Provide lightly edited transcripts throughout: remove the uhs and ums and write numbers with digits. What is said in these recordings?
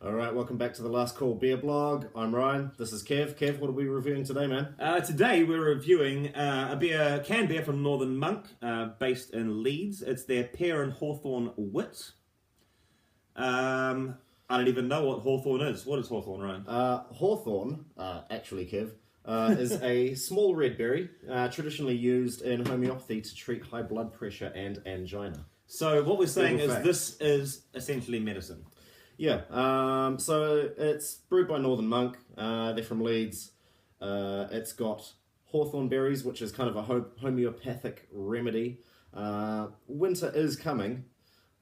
All right, welcome back to the Last Call Beer blog. I'm Ryan. This is Kev. Kev, what are we reviewing today, man? Today we're reviewing a canned beer from Northern Monk, based in Leeds. It's their Pear and Hawthorn Wit. I don't even know what Hawthorn is. What is Hawthorn, Ryan? Hawthorn, actually, Kev, is a small red berry traditionally used in homeopathy to treat high blood pressure and angina. So what we're saying is fact. this is essentially medicine. Yeah, so it's brewed by Northern Monk. They're from Leeds. It's got hawthorn berries, which is kind of a homeopathic remedy. Winter is coming,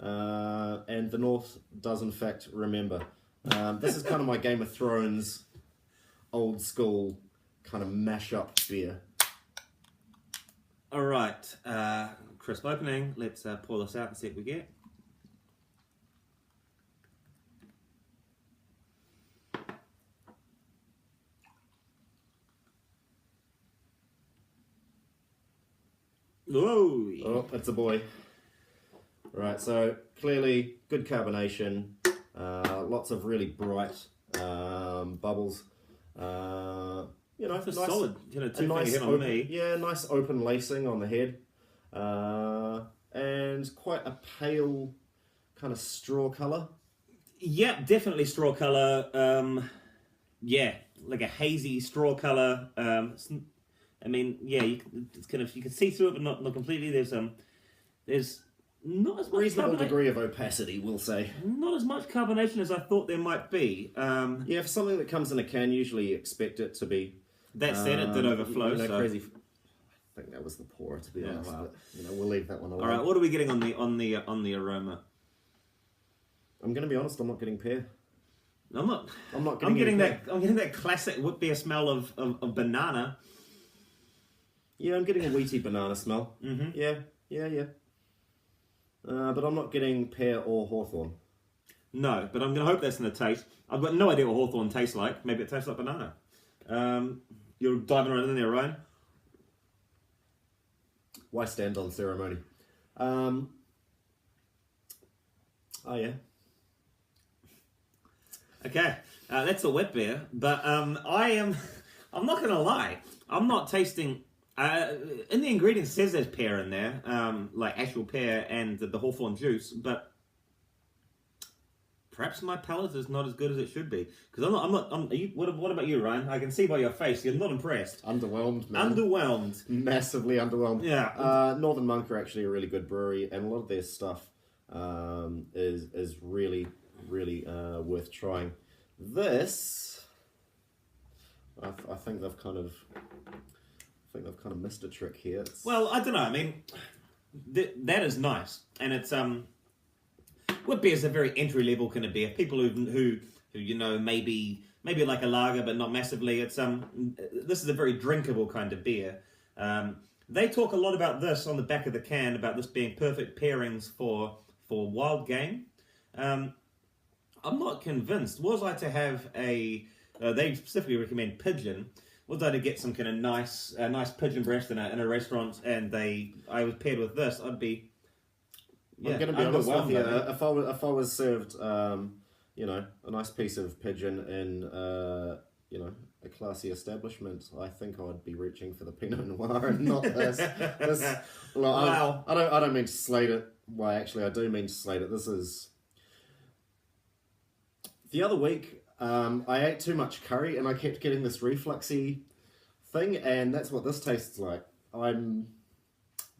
and the North does in fact remember. This is kind of my Game of Thrones old school kind of mash-up beer. All right, crisp opening. Let's pour this out and see what we get. Whoa! Oh, it's a boy. Right, so clearly good carbonation, lots of really bright bubbles. It's nice, solid. Two nice finger hit on open, me. yeah, nice open lacing on the head, and quite a pale kind of straw colour. Yeah, definitely straw colour. Yeah, like a hazy straw colour. It's kind of, you can see through it, but not completely. There's not as much Reasonable degree of opacity, we'll say. Not as much carbonation as I thought there might be. Yeah, for something that comes in a can, usually you expect it to be. That said, it did overflow. Crazy. I think that was the pour, to be honest. Wow. But, we'll leave that one alone. All right, what are we getting on the aroma? I'm going to be honest. I'm not getting pear. I'm not. I'm getting I'm getting that classic wood beer smell of banana. Yeah, I'm getting a wheaty banana smell. Mm-hmm. Yeah. But I'm not getting pear or hawthorn. No, but I'm going to hope that's in the taste. I've got no idea what hawthorn tastes like. Maybe it tastes like banana. You're diving right in there, Ryan. Why stand on ceremony? Oh, yeah. Okay, that's a wet beer, but I'm not going to lie. I'm not tasting... in the ingredients, it says there's pear in there, like actual pear and the hawthorn juice, but perhaps my palate is not as good as it should be. Because what about you, Ryan? I can see by your face you're not impressed. Underwhelmed, man. Underwhelmed. Massively underwhelmed. Yeah. Northern Monk are actually a really good brewery, and a lot of their stuff is really, really worth trying. This, I think they've kind of missed a trick here. Well, I don't know. I mean, that is nice, and it's wit beer is a very entry level kind of beer. People who maybe like a lager, but not massively. It's this is a very drinkable kind of beer. They talk a lot about this on the back of the can, about this being perfect pairings for wild game. I'm not convinced. Was I to have they specifically recommend pigeon. Was I to get some kind of nice pigeon breast in a restaurant, and I was paired with this, I'd be. Yeah, I'm going to be honest with you. Maybe. If I was served, a nice piece of pigeon in, a classy establishment, I think I'd be reaching for the Pinot Noir and not this. Wow. I don't mean to slate it. Well, actually, I do mean to slate it. This is. The other week, I ate too much curry and I kept getting this refluxy thing, and that's what this tastes like.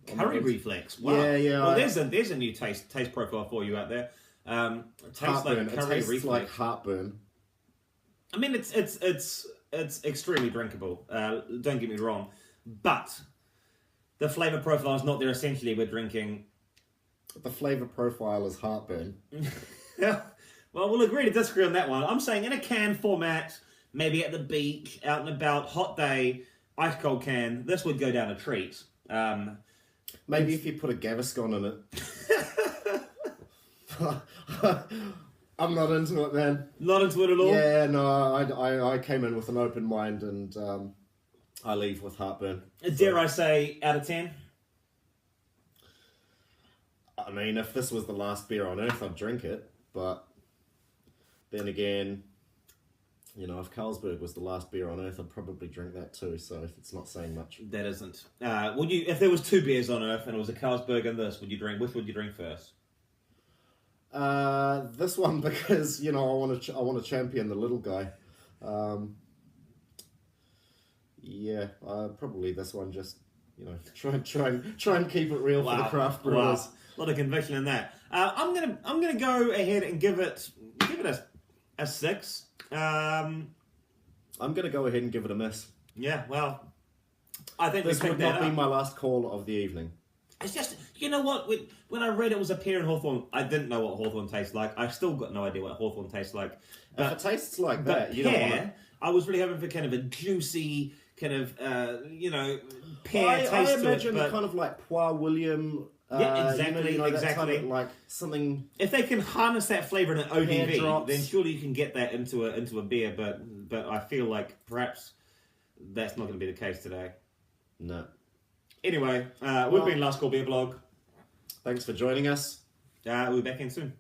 Curry reflex. Wow. Yeah. Well, there's a new taste profile for you out there. It tastes heartburn. like curry it tastes reflex. like heartburn. I mean, it's extremely drinkable. Don't get me wrong, but the flavor profile is not there. Essentially, we're drinking. The flavor profile is heartburn. Well, we'll agree to disagree on that one. I'm saying in a can format, maybe at the beach, out and about, hot day, ice cold can, this would go down a treat. Maybe if you put a Gaviscon in it. I'm not into it, man. Not into it at all? Yeah, no, I came in with an open mind, and I leave with heartburn. Dare I say, out of 10? I mean, if this was the last beer on earth, I'd drink it, but Then again, you know, if Carlsberg was the last beer on earth, I'd probably drink that too. So it's not saying much. That isn't. Would you, if there was two beers on earth and it was a Carlsberg and this, would you drink? Which would you drink first? This one because you know I want to champion the little guy. Yeah, probably this one. Just you know, try and keep it real for the craft brewers. Wow. A lot of conviction in that. I'm gonna go ahead and give it a 6. I'm gonna go ahead and give it a miss. Yeah, well, I think This we would picked not that be up. my last call of the evening. It's just, you know what? When I read it was a Pear and Hawthorn, I didn't know what Hawthorn tastes like. I still got no idea what Hawthorn tastes like. If it tastes like But that, you don't want Pear, to. I was really hoping for kind of a juicy, kind of, pear I taste to it. imagine But kind of like Poir William. Yeah, exactly, you know, that exactly. kind of like something. if they can harness that flavour in an ODV, drops. then surely you can get that into a beer. But I feel like perhaps that's not going to be the case today. No. Anyway, we've been Last Call Beer Blog. Thanks for joining us. We'll be back in soon.